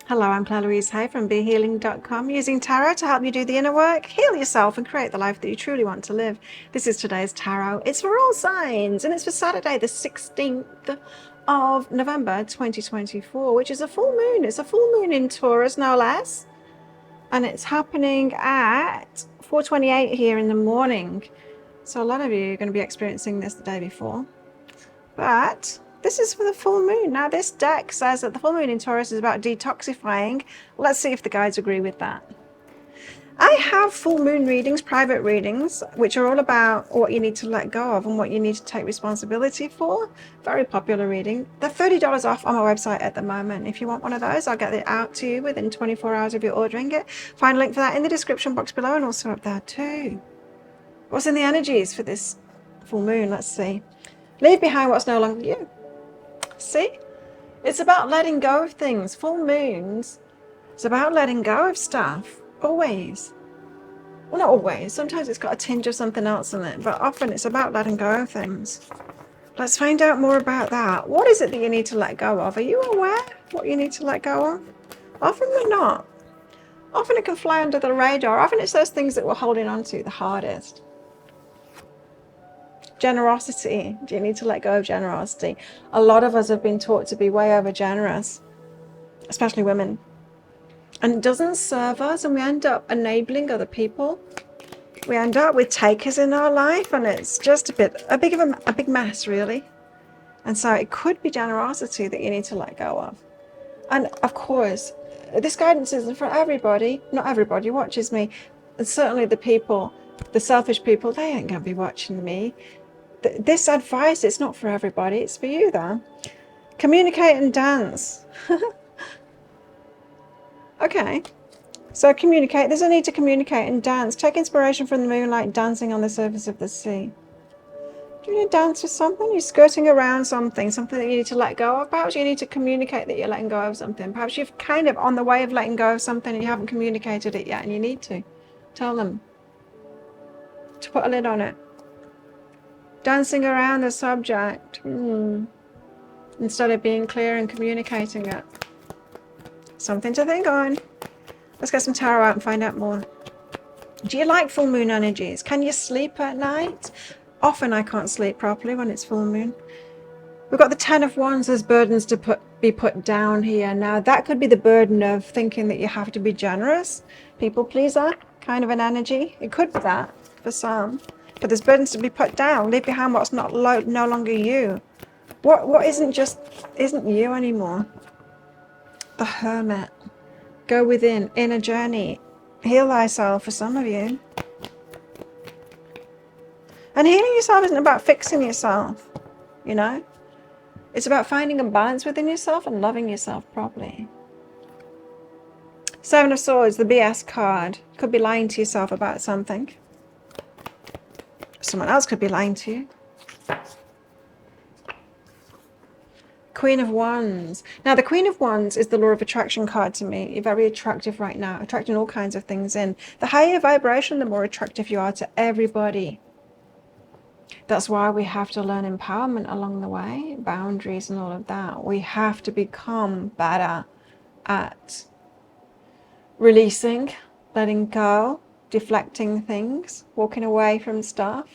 Hello, I'm Claire Louise Hay from BeHealing.com, using tarot to help you do the inner work, heal yourself, and create the life that you truly want to live. This is today's tarot. It's for all signs, and it's for Saturday, the 16th of November 2024, which is a full moon. It's a full moon in Taurus, no less. And it's happening at 4:28 here in the morning. So a lot of you are going to be experiencing this the day before. But this is for the full moon. Now, this deck says that the full moon in Taurus is about detoxifying. Let's see if the guides agree with that. I have full moon readings, private readings, which are all about what you need to let go of and what you need to take responsibility for. Very popular reading. They're $30 off on my website at the moment. If you want one of those, I'll get it out to you within 24 hours of you ordering it. Find a link for that in the description box below and also up there too. What's in the energies for this full moon? Let's see. Leave behind what's no longer you. See? It's about letting go of things. Full moons, it's about letting go of stuff. Always. Well, not always. Sometimes it's got a tinge of something else in it, but often it's about letting go of things. Let's find out more about that. What is it that you need to let go of? Are you aware what you need to let go of? Often we're not. Often it can fly under the radar. Often it's those things that we're holding on to the hardest. Generosity. Do you need to let go of generosity? A lot of us have been taught to be way over generous, especially women. And it doesn't serve us, and we end up enabling other people. We end up with takers in our life, and it's just a big mess, really. And so it could be generosity that you need to let go of. And of course, this guidance isn't for everybody. Not everybody watches me. And certainly the selfish people, they ain't going to be watching me. This advice, it's not for everybody. It's for you, though. Communicate and dance. Okay. So communicate. There's a need to communicate and dance. Take inspiration from the moonlight dancing on the surface of the sea. Do you need to dance with something? You're skirting around something that you need to let go of. Perhaps you need to communicate that you're letting go of something. Perhaps you've kind of on the way of letting go of something and you haven't communicated it yet, and you need to. Tell them to put a lid on it. Dancing around the subject instead of being clear and communicating it. Something to think on. Let's get some tarot out and find out more. Do you like full moon energies? Can you sleep at night? Often I can't sleep properly when it's full moon. We've got the 10 of Wands as burdens to be put down here. Now that could be the burden of thinking that you have to be generous. People pleaser kind of an energy. It could be that for some. But there's burdens to be put down. Leave behind what's no longer you. What isn't you anymore. The Hermit. Go within, inner journey. Heal thyself for some of you. And healing yourself isn't about fixing yourself, you know. It's about finding a balance within yourself and loving yourself properly. 7 of Swords, the BS card. Could be lying to yourself about something. Someone else could be lying to you. Queen of Wands. Now, the Queen of Wands is the law of attraction card to me. You're very attractive right now, attracting all kinds of things in. The higher your vibration, the more attractive you are to everybody. That's why we have to learn empowerment along the way, boundaries and all of that. We have to become better at releasing, letting go, deflecting things, walking away from stuff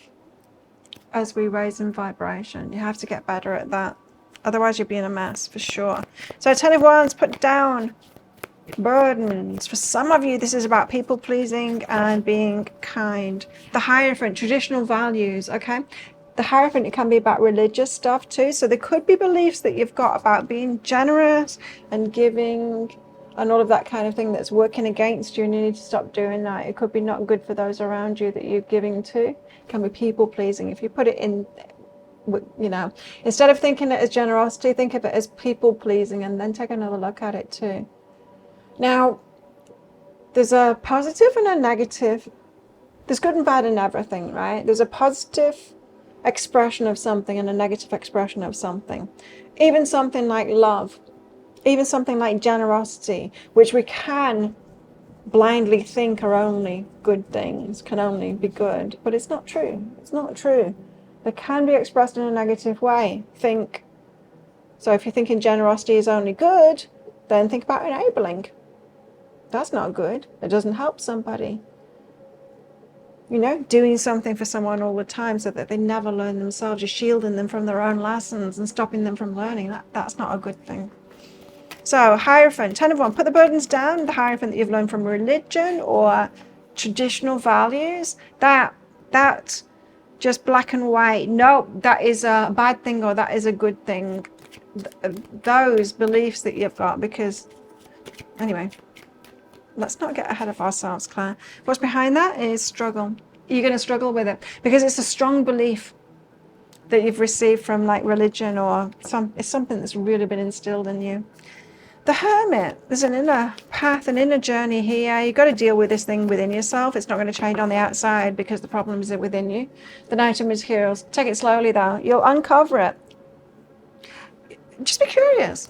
as we raise in vibration. You have to get better at that. Otherwise, you'll be in a mess for sure. So 10 of Wands, put down burdens. For some of you, this is about people pleasing and being kind. The Hierophant, traditional values, okay? The Hierophant, it can be about religious stuff too. So there could be beliefs that you've got about being generous and giving and all of that kind of thing that's working against you, and you need to stop doing that. It could be not good for those around you that you're giving to. It can be people pleasing. If you put it in, you know, instead of thinking it as generosity, think of it as people pleasing, and then take another look at it too. Now, there's a positive and a negative. There's good and bad in everything, right? There's a positive expression of something and a negative expression of something. Even something like love, even something like generosity, which we can blindly think are only good things, can only be good, but it's not true. It's not true. They can be expressed in a negative way. So if you're thinking generosity is only good, Then think about enabling. That's not good. It doesn't help somebody. Doing something for someone all the time so that they never learn themselves, you're shielding them from their own lessons and stopping them from learning. That's not a good thing. So, Hierophant, 10 of 1, put the burdens down, the Hierophant that you've learned from religion or traditional values. That's just black and white. No, that is a bad thing or that is a good thing. Those beliefs that you've got, because, anyway, let's not get ahead of ourselves, Claire. What's behind that is struggle. You're going to struggle with it because it's a strong belief that you've received from like religion or it's something that's really been instilled in you. The Hermit, there's an inner path, an inner journey here. You've got to deal with this thing within yourself. It's not going to change on the outside because the problem is within you. The Knight of Materials, take it slowly though. You'll uncover it. Just be curious.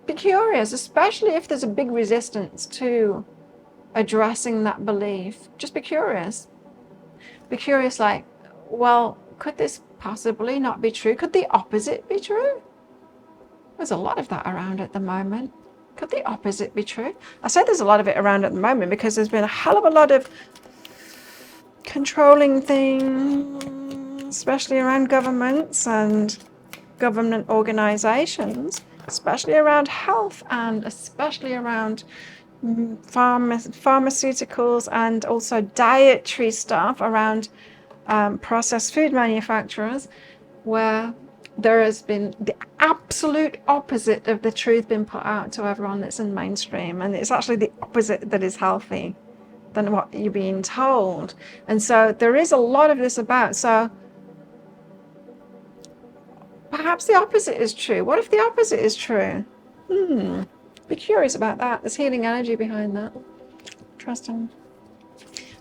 Be curious, especially if there's a big resistance to addressing that belief. Just be curious. Be curious like, well, could this possibly not be true? Could the opposite be true? There's a lot of that around at the moment. Could the opposite be true? I say there's a lot of it around at the moment because there's been a hell of a lot of controlling things, especially around governments and government organizations, especially around health and especially around pharmaceuticals and also dietary stuff around processed food manufacturers, where there has been the absolute opposite of the truth being put out to everyone that's in mainstream, and it's actually the opposite that is healthy than what you're being told. And so there is a lot of this about, so perhaps the opposite is true. What if the opposite is true? Be curious about that. There's healing energy behind that. Trust him.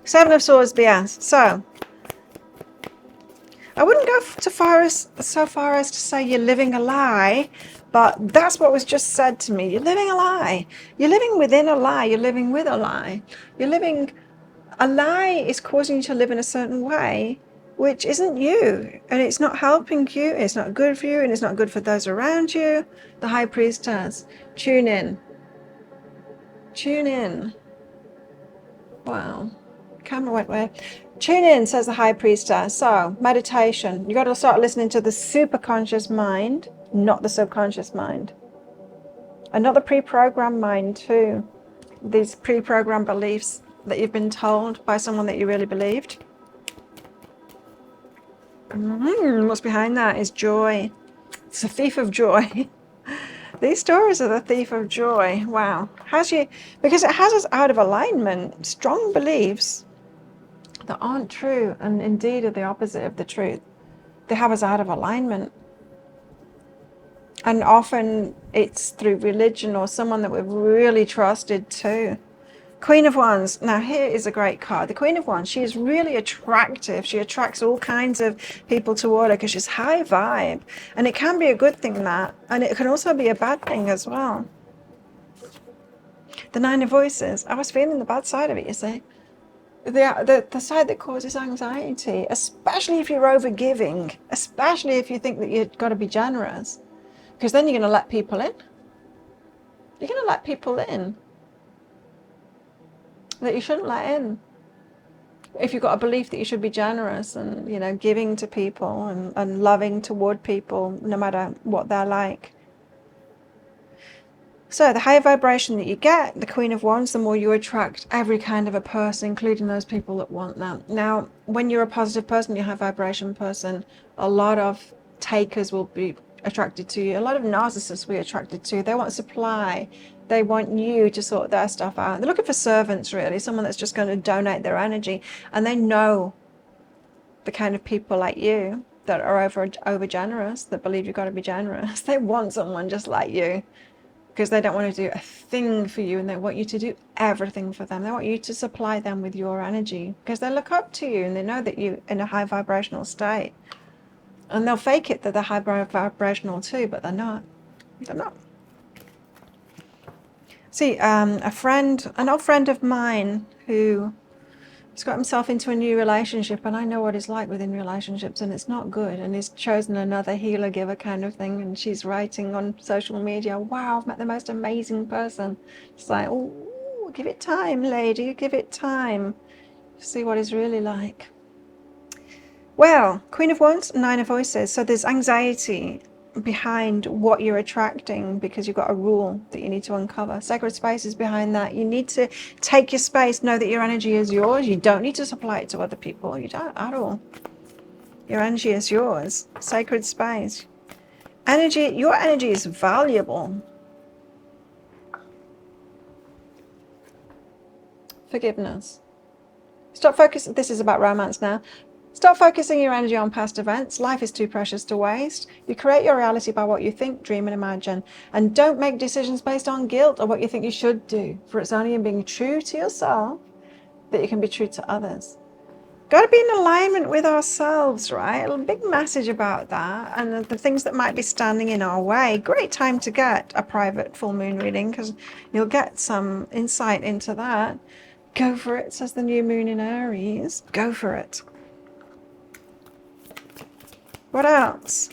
7 of Swords BS. So I wouldn't go so far as to say you're living a lie, but that's what was just said to me. You're living a lie. You're living within a lie. You're living with a lie. A lie is causing you to live in a certain way, which isn't you, and it's not helping you. It's not good for you, and it's not good for those around you. The High Priestess. Tune in. Tune in. Wow. Camera went weird. Tune in, says the High Priestess. So, meditation. You got to start listening to the superconscious mind, not the subconscious mind. And not the pre-programmed mind too. These pre-programmed beliefs that you've been told by someone that you really believed. What's behind that is joy. It's a thief of joy. These stories are the thief of joy. Wow. Because it has us out of alignment. Strong beliefs that aren't true and indeed are the opposite of the truth. They have us out of alignment. And often it's through religion or someone that we've really trusted too. Queen of Wands. Now here is a great card. The Queen of Wands, she is really attractive. She attracts all kinds of people toward her because she's high vibe. And it can be a good thing, that. And it can also be a bad thing as well. The 9 of Voices. I was feeling the bad side of it, you see. The side that causes anxiety, especially if you're overgiving, especially if you think that you've got to be generous. Because then you're going to let people in. You're going to let people in that you shouldn't let in. If you've got a belief that you should be generous and, giving to people and loving toward people, no matter what they're like. So the higher vibration that you get, the Queen of Wands, the more you attract every kind of a person, including those people that want that. Now, when you're a positive person, you're a high vibration person, a lot of takers will be attracted to you. A lot of narcissists will be attracted to you. They want supply. They want you to sort their stuff out. They're looking for servants, really, someone that's just going to donate their energy. And they know the kind of people like you that are over generous, that believe you've got to be generous. They want someone just like you because they don't want to do a thing for you, and they want you to do everything for them. They want you to supply them with your energy because they look up to you and they know that you're in a high vibrational state. And they'll fake it that they're high vibrational too, but they're not. They're not. See, an old friend of mine who He's got himself into a new relationship, and I know what it's like within relationships, and it's not good. And he's chosen another healer giver kind of thing. And she's writing on social media, "Wow, I've met the most amazing person." It's like, oh, give it time, lady, give it time. See what it's really like. Well, Queen of Wands, Nine of Voices. So there's anxiety behind what you're attracting because you've got a rule that you need to uncover. Sacred space is behind that. You need to take your space, know that your energy is yours. You don't need to supply it to other people. You don't at all. Your energy is yours. Sacred space. Energy, your energy is valuable. Forgiveness. Stop focusing. This is about romance now. Stop focusing your energy on past events. Life is too precious to waste. You create your reality by what you think, dream, and imagine. And don't make decisions based on guilt or what you think you should do. For it's only in being true to yourself that you can be true to others. Got to be in alignment with ourselves, right? A big message about that. And the things that might be standing in our way. Great time to get a private full moon reading because you'll get some insight into that. Go for it, says the new moon in Aries. Go for it. What else?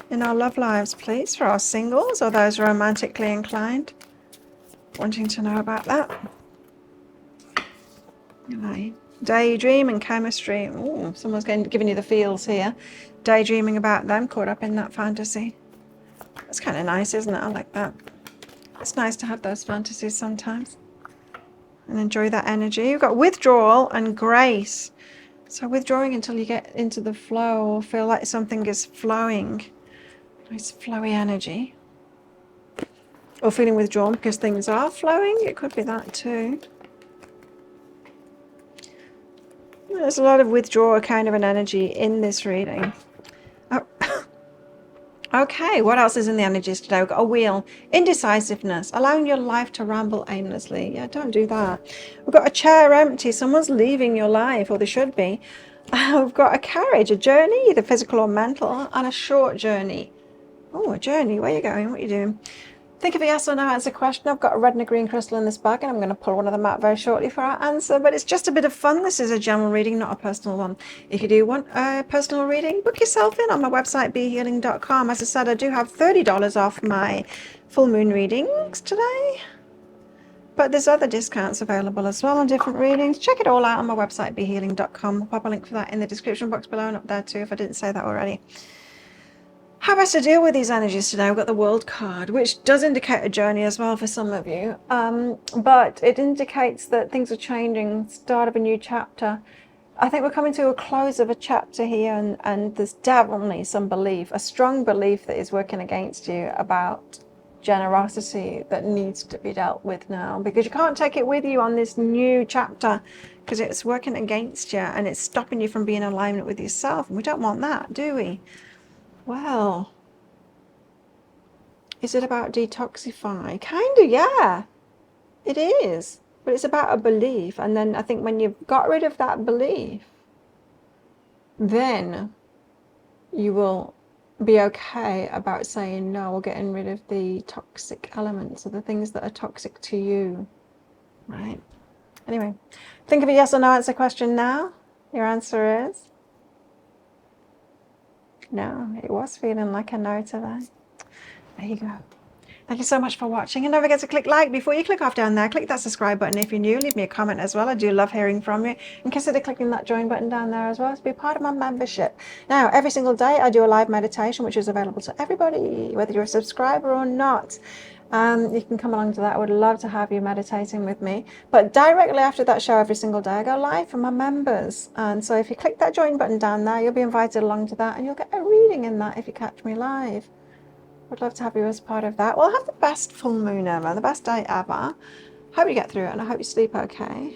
In our love lives, please, for our singles or those romantically inclined. Wanting to know about that. Daydream and chemistry. Ooh, someone's giving you the feels here. Daydreaming about them, caught up in that fantasy. That's kind of nice, isn't it? I like that. It's nice to have those fantasies sometimes. And enjoy that energy. You've got withdrawal and grace. So withdrawing until you get into the flow or feel like something is flowing. Nice flowy energy. Or feeling withdrawn because things are flowing. It could be that too. There's a lot of withdrawal kind of an energy in this reading. Oh. Okay, what else is in the energies today? We've got a wheel. Indecisiveness. Allowing your life to ramble aimlessly. Yeah, don't do that. We've got a chair empty. Someone's leaving your life, or they should be. We've got a carriage, a journey, either physical or mental, and a short journey. Oh, a journey. Where are you going? What are you doing? Think of a yes or no answer question. I've got a red and a green crystal in this bag, and I'm going to pull one of them out very shortly for our answer. But it's just a bit of fun. This is a general reading, not a personal one. If you do want a personal reading, book yourself in on my website, behealing.com. As I said, I do have $30 off my full moon readings today. But there's other discounts available as well on different readings. Check it all out on my website, behealing.com. I'll pop a link for that in the description box below and up there too if I didn't say that already. How best to deal with these energies today? We've got the World card, which does indicate a journey as well for some of you. But it indicates that things are changing, start of a new chapter. I think we're coming to a close of a chapter here, and there's definitely some belief, a strong belief that is working against you about generosity that needs to be dealt with now, because you can't take it with you on this new chapter because it's working against you and it's stopping you from being in alignment with yourself. And we don't want that, do we? Well, is it about detoxify? Kind of, yeah, it is. But it's about a belief. And then I think when you've got rid of that belief, then you will be okay about saying no or getting rid of the toxic elements or the things that are toxic to you, right? Anyway, think of a yes or no answer question now. Your answer is no. It was feeling like a no today. There you go. Thank you so much for watching, and don't forget to click like before you click off down there. Click that subscribe button if you're new. Leave me a comment as well. I do love hearing from you, and consider clicking that join button down there as well to be part of my membership. Now, every single day I do a live meditation which is available to everybody, whether you're a subscriber or not. You can come along to that. I would love to have you meditating with me. But directly after that show every single day I go live for my members, and so if you click that join button down there, you'll be invited along to that, and you'll get a reading in that if you catch me live. Would love to have you as part of that. Well, have the best full moon ever, the best day ever. Hope you get through it, and I hope you sleep okay.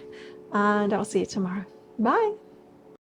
And I'll see you tomorrow. Bye.